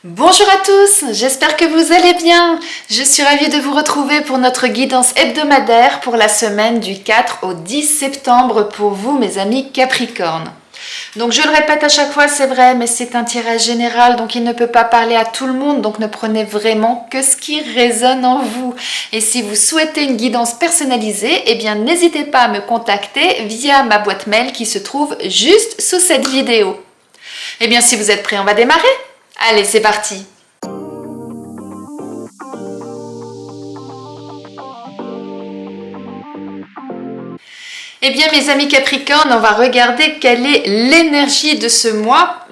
Bonjour à tous, j'espère que vous allez bien. Je suis ravie de vous retrouver pour notre guidance hebdomadaire pour la semaine du 4 au 10 septembre pour vous mes amis Capricorne. Donc je le répète à chaque fois, c'est vrai, mais c'est un tirage général, donc il ne peut pas parler à tout le monde, donc ne prenez vraiment que ce qui résonne en vous. Et si vous souhaitez une guidance personnalisée, eh bien n'hésitez pas à me contacter via ma boîte mail qui se trouve juste sous cette vidéo. Eh bien si vous êtes prêts, on va démarrer. Allez, c'est parti! Eh bien, mes amis Capricorne, on va regarder quelle est l'énergie de ce mois,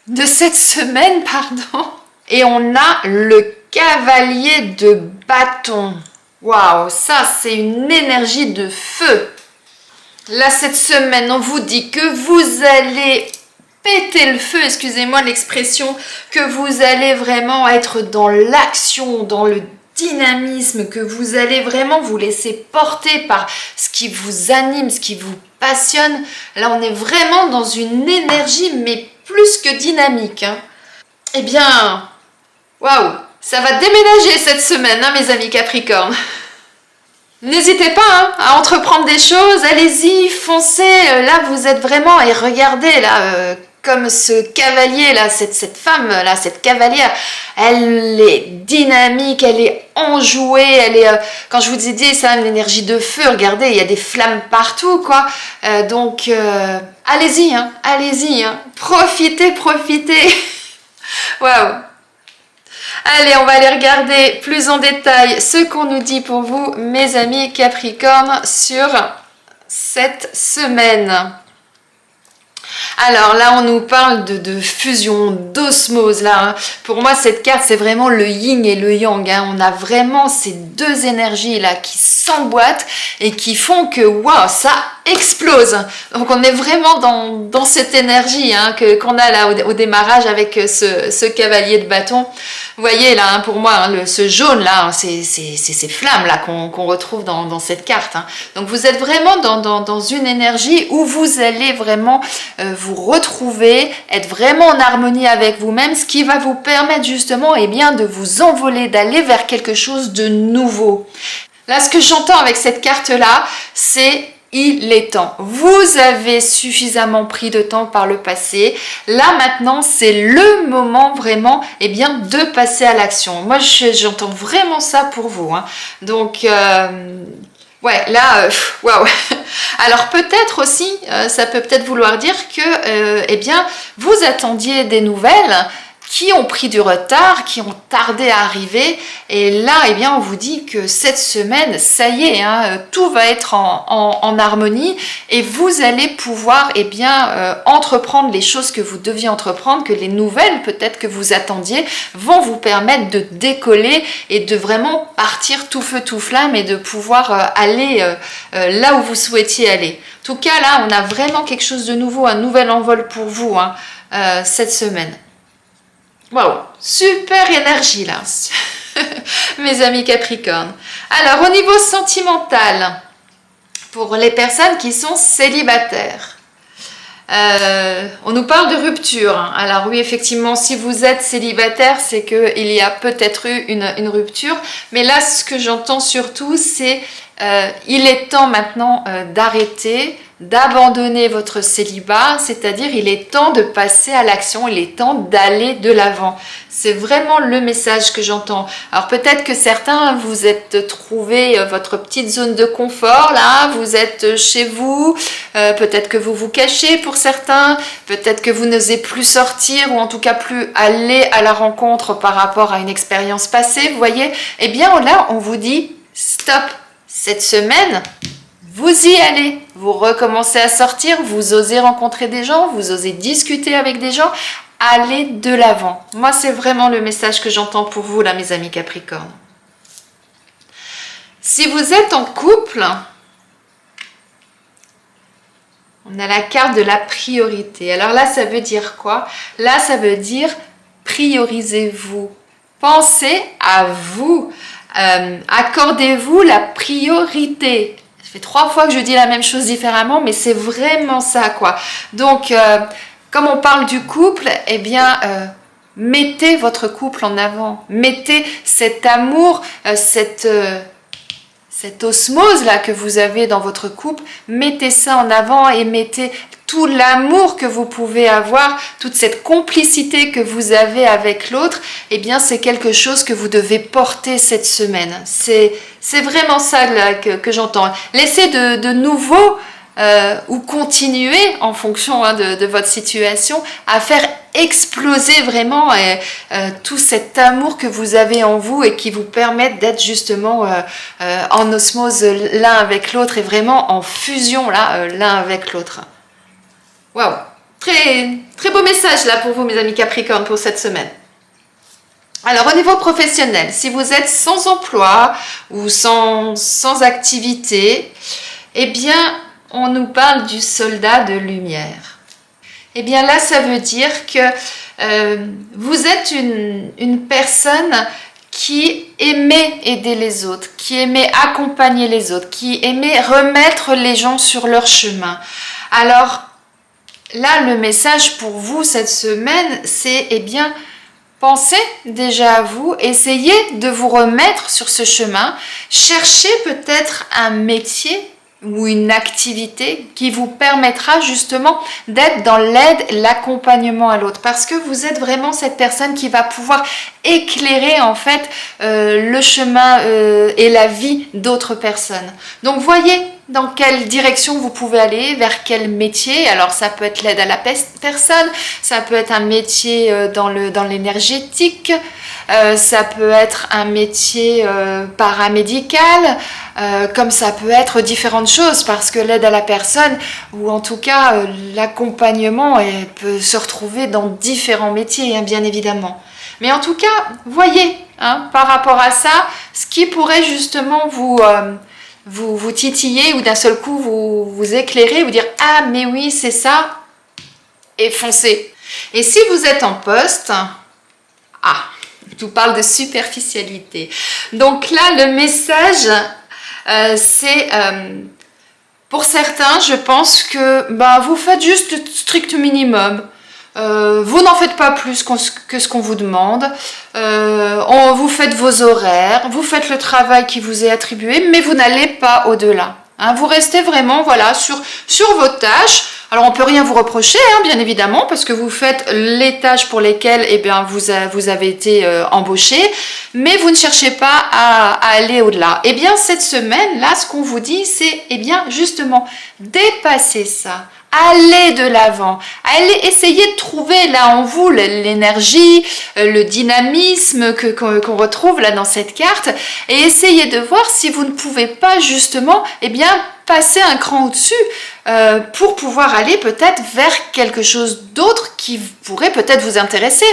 de cette semaine, pardon. Et on a le cavalier de bâton. Waouh, ça, c'est une énergie de feu. Là, cette semaine, on vous dit que vous allez péter le feu, excusez-moi l'expression, que vous allez vraiment être dans l'action, dans le dynamisme, que vous allez vraiment vous laisser porter par ce qui vous anime, ce qui vous passionne. Là, on est vraiment dans une énergie, mais plus que dynamique. Eh bien, waouh, ça va déménager cette semaine, mes amis Capricorne. N'hésitez pas à entreprendre des choses, allez-y, foncez, là vous êtes vraiment, et regardez là, comme ce cavalier là, cette femme là, cette cavalière, elle est dynamique, elle est enjouée, elle est, quand je vous ai dit, ça a une énergie de feu, regardez, il y a des flammes partout quoi, donc allez-y, allez-y, profitez, waouh. Allez, on va aller regarder plus en détail ce qu'on nous dit pour vous, mes amis Capricorne, sur cette semaine. Alors là, on nous parle de fusion, d'osmose. Là, pour moi, cette carte, c'est vraiment le yin et le yang. On a vraiment ces deux énergies là qui s'emboîtent et qui font que waouh, ça explose. Donc on est vraiment dans cette énergie qu'on a là au démarrage avec ce cavalier de bâton. Vous voyez là, pour moi, ce jaune là, c'est ces flammes là qu'on retrouve dans cette carte. Donc vous êtes vraiment dans une énergie où vous allez vraiment vous retrouver, être vraiment en harmonie avec vous-même, ce qui va vous permettre justement de vous envoler, d'aller vers quelque chose de nouveau. Là, ce que j'entends avec cette carte-là, c'est il est temps. Vous avez suffisamment pris de temps par le passé. Là, maintenant, c'est le moment vraiment de passer à l'action. Moi, j'entends vraiment ça pour vous. Donc, ouais, là, waouh. Alors, peut-être aussi, ça peut peut-être vouloir dire que, vous attendiez des nouvelles qui ont pris du retard, qui ont tardé à arriver. Et là, on vous dit que cette semaine, ça y est, tout va être en harmonie et vous allez pouvoir entreprendre les choses que vous deviez entreprendre, que les nouvelles peut-être que vous attendiez vont vous permettre de décoller et de vraiment partir tout feu tout flamme et de pouvoir aller là où vous souhaitiez aller. En tout cas, là, on a vraiment quelque chose de nouveau, un nouvel envol pour vous cette semaine. Waouh, super énergie là, mes amis Capricorne. Alors, au niveau sentimental, pour les personnes qui sont célibataires, on nous parle de rupture. Alors oui, effectivement, si vous êtes célibataire, c'est qu'il y a peut-être eu une rupture. Mais là, ce que j'entends surtout, c'est il est temps maintenant d'arrêter, d'abandonner votre célibat, c'est-à-dire il est temps de passer à l'action, il est temps d'aller de l'avant. C'est vraiment le message que j'entends. Alors peut-être que certains, vous êtes trouvé votre petite zone de confort, là, vous êtes chez vous, peut-être que vous vous cachez pour certains, peut-être que vous n'osez plus sortir ou en tout cas plus aller à la rencontre par rapport à une expérience passée, vous voyez. Eh bien là, on vous dit stop, cette semaine, vous y allez, vous recommencez à sortir, vous osez rencontrer des gens, vous osez discuter avec des gens, allez de l'avant. Moi, c'est vraiment le message que j'entends pour vous, là, mes amis Capricorne. Si vous êtes en couple, on a la carte de la priorité. Alors là, ça veut dire quoi? Là, ça veut dire priorisez-vous. Pensez à vous. Accordez-vous la priorité. Ça fait 3 fois que je dis la même chose différemment, mais c'est vraiment ça, quoi. Donc, comme on parle du couple, eh bien, mettez votre couple en avant. Mettez cet amour, cette osmose là que vous avez dans votre couple. Mettez ça en avant et mettez tout l'amour que vous pouvez avoir, toute cette complicité que vous avez avec l'autre. Eh bien, c'est quelque chose que vous devez porter cette semaine. C'est vraiment ça là, que j'entends. Laissez de nouveau ou continuer en fonction de votre situation à faire exploser vraiment tout cet amour que vous avez en vous et qui vous permettent d'être justement en osmose l'un avec l'autre et vraiment en fusion là l'un avec l'autre. Waouh, très beau message là pour vous mes amis Capricorne pour cette semaine. Alors au niveau professionnel, si vous êtes sans emploi ou sans activité, eh bien on nous parle du soldat de lumière. Eh bien là, ça veut dire que vous êtes une personne qui aimait aider les autres, qui aimait accompagner les autres, qui aimait remettre les gens sur leur chemin. Alors là, le message pour vous cette semaine, c'est eh bien, pensez déjà à vous, essayez de vous remettre sur ce chemin, cherchez peut-être un métier ou une activité qui vous permettra justement d'être dans l'aide, l'accompagnement à l'autre. Parce que vous êtes vraiment cette personne qui va pouvoir éclairer en fait le chemin et la vie d'autres personnes. Donc voyez dans quelle direction vous pouvez aller, vers quel métier. Alors ça peut être l'aide à la personne, ça peut être un métier dans l'énergétique, ça peut être un métier paramédical, comme ça peut être différentes choses, parce que l'aide à la personne, ou en tout cas l'accompagnement, peut se retrouver dans différents métiers, hein, bien évidemment. Mais en tout cas, voyez, hein, par rapport à ça, ce qui pourrait justement vous titiller ou d'un seul coup vous éclairer, vous dire « Ah, mais oui, c'est ça !» et foncez. Et si vous êtes en poste, je vous parle de superficialité. Donc là, le message, c'est pour certains, je pense que vous faites juste le strict minimum. Vous n'en faites pas plus que ce qu'on vous demande. Vous faites vos horaires, vous faites le travail qui vous est attribué, mais vous n'allez pas au-delà. Hein, vous restez vraiment sur vos tâches. Alors on peut rien vous reprocher, hein, bien évidemment, parce que vous faites les tâches pour lesquelles vous avez été embauché, mais vous ne cherchez pas à aller au-delà. Eh bien cette semaine, là, ce qu'on vous dit, c'est justement dépasser ça. Allez de l'avant, allez essayer de trouver là en vous l'énergie, le dynamisme qu'on retrouve là dans cette carte et essayez de voir si vous ne pouvez pas justement passer un cran au-dessus pour pouvoir aller peut-être vers quelque chose d'autre qui pourrait peut-être vous intéresser.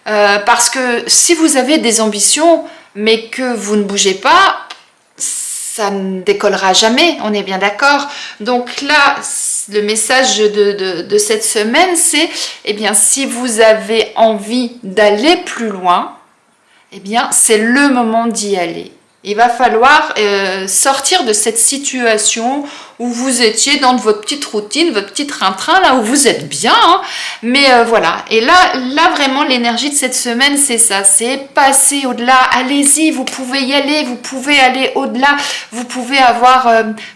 Parce que si vous avez des ambitions mais que vous ne bougez pas, ça ne décollera jamais, on est bien d'accord. Donc là, le message de cette semaine, c'est si vous avez envie d'aller plus loin, c'est le moment d'y aller. Il va falloir sortir de cette situation où vous étiez dans votre petite routine, votre petit train-train, là où vous êtes bien. Hein. Mais voilà. Et là vraiment, l'énergie de cette semaine, c'est ça. C'est passer au-delà. Allez-y, vous pouvez y aller. Vous pouvez aller au-delà. Vous pouvez avoir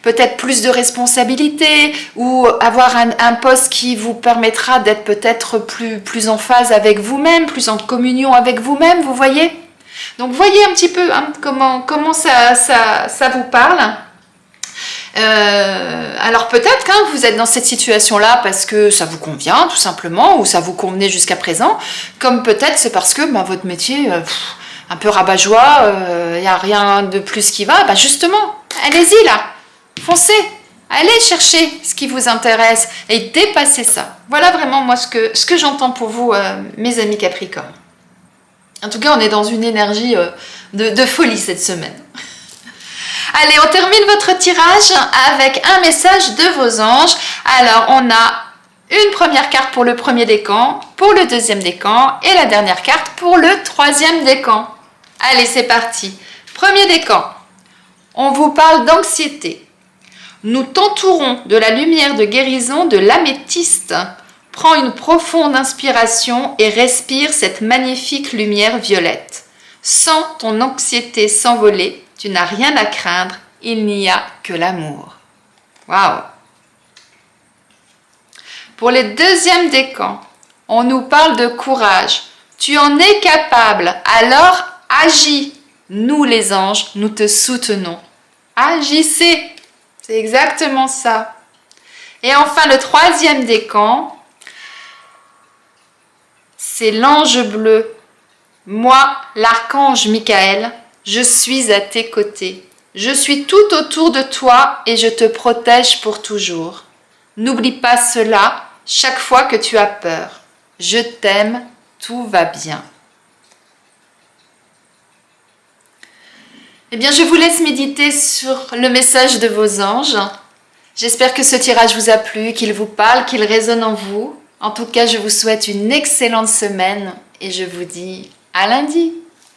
peut-être plus de responsabilités ou avoir un poste qui vous permettra d'être peut-être plus en phase avec vous-même, plus en communion avec vous-même, vous voyez ? Donc voyez un petit peu comment ça vous parle. Alors peut-être que vous êtes dans cette situation-là parce que ça vous convient tout simplement ou ça vous convenait jusqu'à présent, comme peut-être c'est parce que votre métier un peu rabat-joie, il n'y a rien de plus qui va. Justement, allez-y là, foncez, allez chercher ce qui vous intéresse et dépassez ça. Voilà vraiment moi ce que j'entends pour vous, mes amis Capricorne. En tout cas, on est dans une énergie de folie cette semaine. Allez, on termine votre tirage avec un message de vos anges. Alors, on a une première carte pour le premier décan, pour le deuxième décan et la dernière carte pour le troisième décan. Allez, c'est parti. Premier décan, on vous parle d'anxiété. Nous t'entourons de la lumière de guérison de l'améthyste Prends une profonde inspiration et respire cette magnifique lumière violette. Sens ton anxiété s'envoler, tu n'as rien à craindre, il n'y a que l'amour. Waouh! Pour les deuxièmes décans, on nous parle de courage. Tu en es capable, alors agis. Nous les anges, nous te soutenons. Agissez, c'est exactement ça. Et enfin, le troisième décan, c'est l'ange bleu. Moi, l'archange Michael, je suis à tes côtés. Je suis tout autour de toi et je te protège pour toujours. N'oublie pas cela chaque fois que tu as peur. Je t'aime, tout va bien. Eh bien, je vous laisse méditer sur le message de vos anges. J'espère que ce tirage vous a plu, qu'il vous parle, qu'il résonne en vous. En tout cas, je vous souhaite une excellente semaine et je vous dis à lundi.